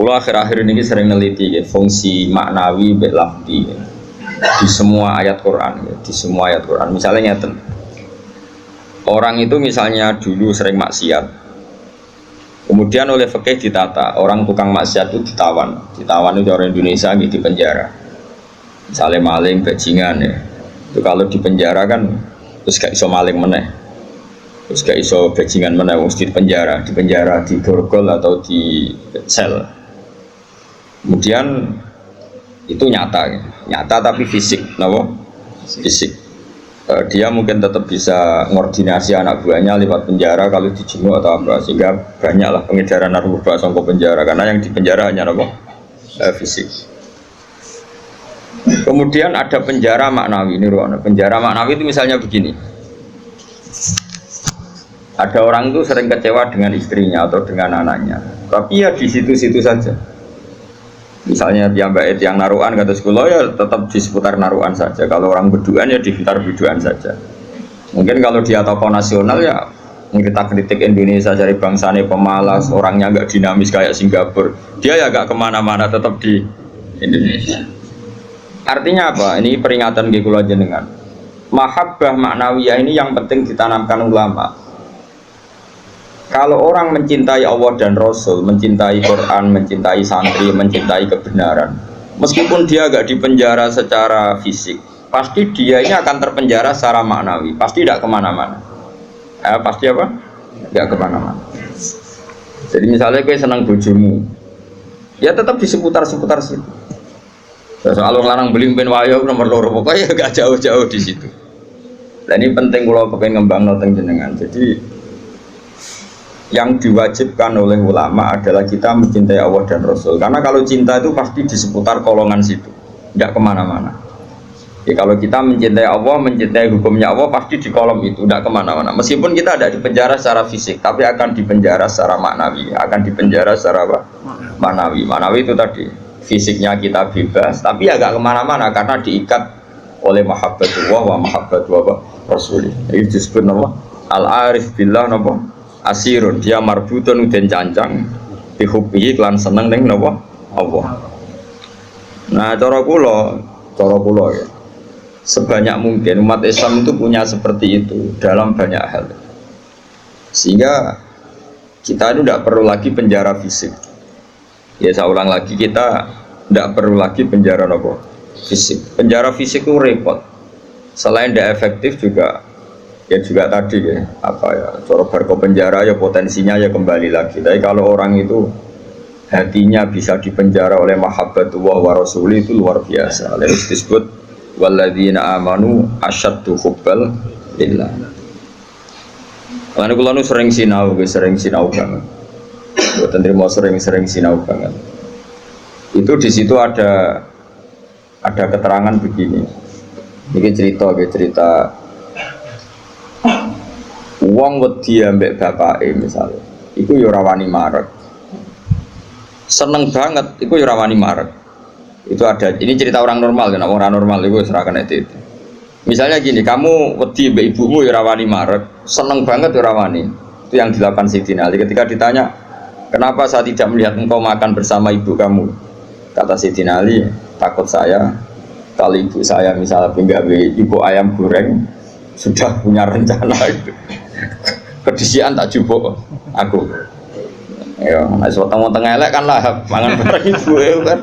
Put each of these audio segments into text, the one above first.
Kalau akhir-akhir ini sering neliti ya, fungsi maknawi mbek lafzi ya, di semua ayat Quran ya, di semua ayat Quran. Misalnya nyata, orang itu misalnya dulu sering maksiat, kemudian oleh fikih ditata, orang tukang maksiat itu ditawan itu orang Indonesia gitu, di penjara. Misalnya maling, bajingan ya, itu kalau di penjara kan terus gak iso maling meneh, terus gak iso bajingan meneh, mesti di penjara, di borgol atau di sel. Kemudian itu nyata tapi fisik, kenapa? Fisik. Dia mungkin tetap bisa ngordinasi anak buahnya lewat penjara kalau dijenguk atau apa, sehingga banyaklah pengedaran narkoba sangko penjara karena yang di penjara hanya apa? Fisik. Kemudian ada penjara maknawi, ini ruang penjara maknawi itu misalnya begini. Ada orang itu sering kecewa dengan istrinya atau dengan anaknya, tapi ya di situ-situ saja. Misalnya dia mbak yang naruhan kata sekolah ya tetap di seputar naruhan saja. Kalau orang berduaan ya di sekitar berduaan saja. Mungkin kalau dia tokoh nasional ya kita kritik Indonesia dari bangsanya pemalas, orangnya nggak dinamis kayak Singapura. Dia ya nggak kemana-mana, tetap di Indonesia. Artinya apa? Ini peringatan di kula jenengan. Mahabbah maknawiyah ini yang penting ditanamkan ulama. Kalau orang mencintai Allah dan Rasul, mencintai Quran, mencintai santri, mencintai kebenaran, meskipun dia agak dipenjara secara fisik, pasti dia ini akan terpenjara secara maknawi, pasti tidak kemana-mana. Pasti apa? Tidak kemana-mana. Jadi misalnya gue senang bojomu, ya tetap di seputar-seputar situ. Soal larang beli ben wayo nomor loro, pokoknya gak jauh-jauh di situ. Dan ini penting kalau pengen ngembang noteng jenengan. Jadi yang diwajibkan oleh ulama adalah kita mencintai Allah dan Rasul. Karena kalau cinta itu pasti di seputar kolongan situ, tidak kemana-mana. Ya, kalau kita mencintai Allah, mencintai hukumnya Allah, pasti di kolom itu, tidak kemana-mana. Meskipun kita ada di penjara secara fisik, tapi akan dipenjara secara maknawi, akan dipenjara secara apa? Maknawi. Maknawi itu tadi, fisiknya kita bebas, tapi agak kemana-mana karena diikat oleh mahabbatullah wa mahabbatullah Rasulih. Itu disebut nama al-arif billah nama asirun, dia marbutun dan cancang dihubbihi klan seneng ning napa Allah. Nah, cara kula ya. Sebanyak mungkin umat Islam itu punya seperti itu dalam banyak hal. Sehingga kita itu tidak perlu lagi penjara fisik. Ya, saya ulang lagi, kita tidak perlu lagi penjara apa? Fisik. Penjara fisik itu repot. Selain tidak efektif juga ya juga tadi ya apa ya cara barco penjara ya potensinya ya kembali lagi. Tapi kalau orang itu hatinya bisa dipenjara oleh mahabbatullah wa rasuli itu luar biasa. Lalu disebut walladzina amanu asyaddu hubbal lillah. Karena kula nu sering sinau banget. Mboten trimo sering sinau banget. Itu di situ ada keterangan begini. Ini cerita wong wedi ambek bapake misalnya, iku yo ora wani marek. Seneng banget, iku yo ora wani marek. Itu ada, ini cerita orang normal kan, orang normal iku ora kena itu. Misalnya gini, kamu wedi ambek ibumu yo ora wani marek, seneng banget yo ora wani. Itu yang dilakukan Sayyidina Ali ketika ditanya, "Kenapa saya tidak melihat engkau makan bersama ibu kamu?" Kata Sayyidina Ali, "Takut saya kalau ibu saya misalnya penggawe ibu ayam goreng sudah punya rencana itu. Kedisian tak jupuk aku. Ya, nek weteng-weteng elek kan lah mangan bareng ibu kan.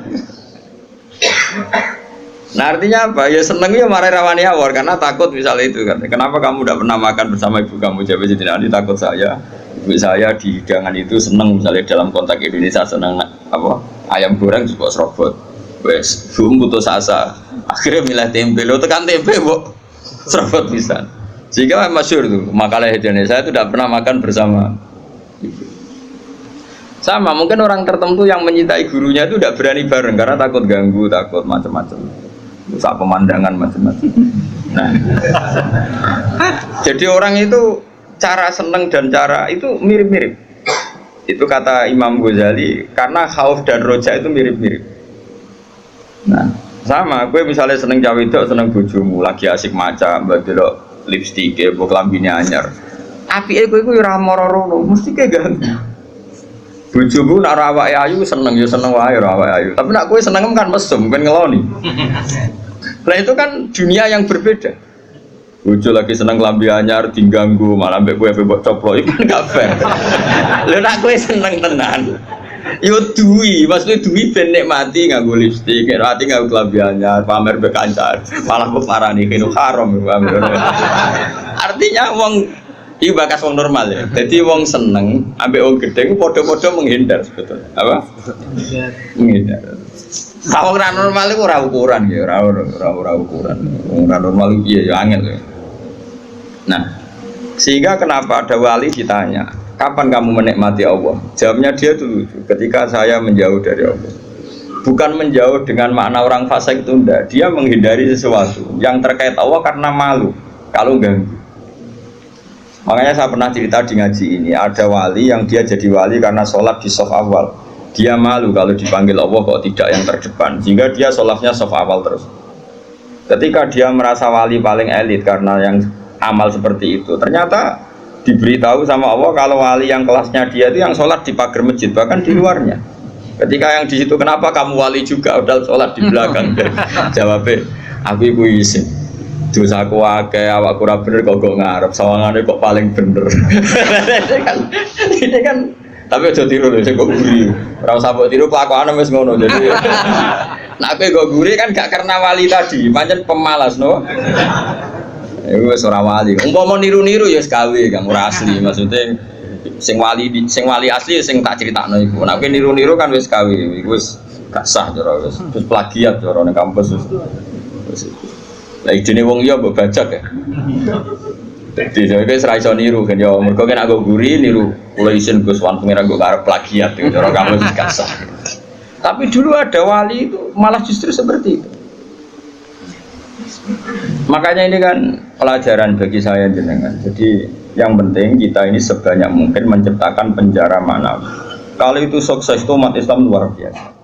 Nah, artinya apa? Ya seneng ya marai rawani awor karena takut misalnya itu kan. Kenapa kamu tidak pernah makan bersama ibu kamu? Jawab Sayyidina Ali, takut saya. Ibu saya di hidangan itu seneng misalnya dalam konteks Indonesia seneng apa? Ayam goreng juga serobot. Wes, belum putus asa. Akhirnya milih tempe. Lo tekan tempe, Bu. Serobot pisan. Jika masyhur tuh makalah Indonesia itu tidak pernah makan bersama ibu. Sama mungkin orang tertentu yang mencintai gurunya itu tidak berani bareng karena takut ganggu, takut macam-macam, rusak pemandangan macam-macam. Nah, jadi orang itu cara seneng dan cara itu mirip-mirip. Itu kata Imam Ghazali karena khauf dan roja itu mirip-mirip. Nah, sama gue misalnya seneng cawe itu seneng bojomu lagi asik maca mbak delok lipstik ya, buat lambine anyar. Api ego ora moro-moro, mesti kayak ganggu. Bojoku nak awake ayu seneng ya seneng wae awake ayu. Tapi nak kowe seneng kan mesum, ben ngeloni. Nah itu kan dunia yang berbeda. Bojo lagi seneng klambi anyar diganggu, malah mbek kowe mbok coplok iku kan gak fair. Lha nak kowe seneng tenan. Yo duwi, maksudnya duwi ben nikmati nganggo lipstik, nikmati nganggo klambi anyar, pamer mbek kancan. Malah kok parani kene haram. Artinya wong iki bakas wong normal ya. Jadi wong seneng ambek wong gedhe padha-padha menghindar sebetulnya. Apa? Menghindar. Wong ora normal iku ora ukuran ya, ora ukuran. Wong ora normal iki ya angel ya. Nah, sehingga kenapa ada wali ditanya, kapan kamu menikmati Allah? Jawabnya dia dulu, ketika saya menjauh dari Allah. Bukan menjauh dengan makna orang fasik itu enggak. Dia menghindari sesuatu yang terkait Allah karena malu kalau ganggu. Makanya saya pernah cerita di ngaji ini, ada wali yang dia jadi wali karena sholat di shaf awal. Dia malu kalau dipanggil Allah kok tidak yang terdepan, sehingga dia sholatnya shaf awal terus. Ketika dia merasa wali paling elit karena yang amal seperti itu, ternyata diberitahu sama Allah kalau wali yang kelasnya dia itu yang sholat di pagar masjid, bahkan di luarnya. Ketika yang di situ, kenapa kamu wali juga udah sholat di belakang? Jawabnya, aku ibu izin. Dosa aku akeh, awakku ora bener kok ngarep, sawangane kok paling bener. Ini kan tapi aja tiru lho, sing kok guri. Ora usah mbok tiru kelakuane wis ngono. Jadi nek kowe kok guri kan gak karena wali tadi, pancen pemalas no. Iku wis ora wali. Umpama niru-niru ya wis gawe, Kang, ora asli. Maksudnya sing wali asli sing tak critakno iku. Nek kowe niru-niru kan wis gawe, iku wis gak sah cara wis plagiat cara ning kampus wis. Lah idene wong liya mbok bajak ya. Dadi sampe ora iso niru kan ya mergo kan aku guri niru kula isin Gus Wan pengen aku arep plagiat cara kamu gak sah. Tapi dulu ada wali itu malah justru seperti itu. Makanya ini kan pelajaran bagi saya jenengan. Jadi yang penting kita ini sebanyak mungkin menciptakan penjara manawi. Kalau itu sukses itu umat Islam luar biasa.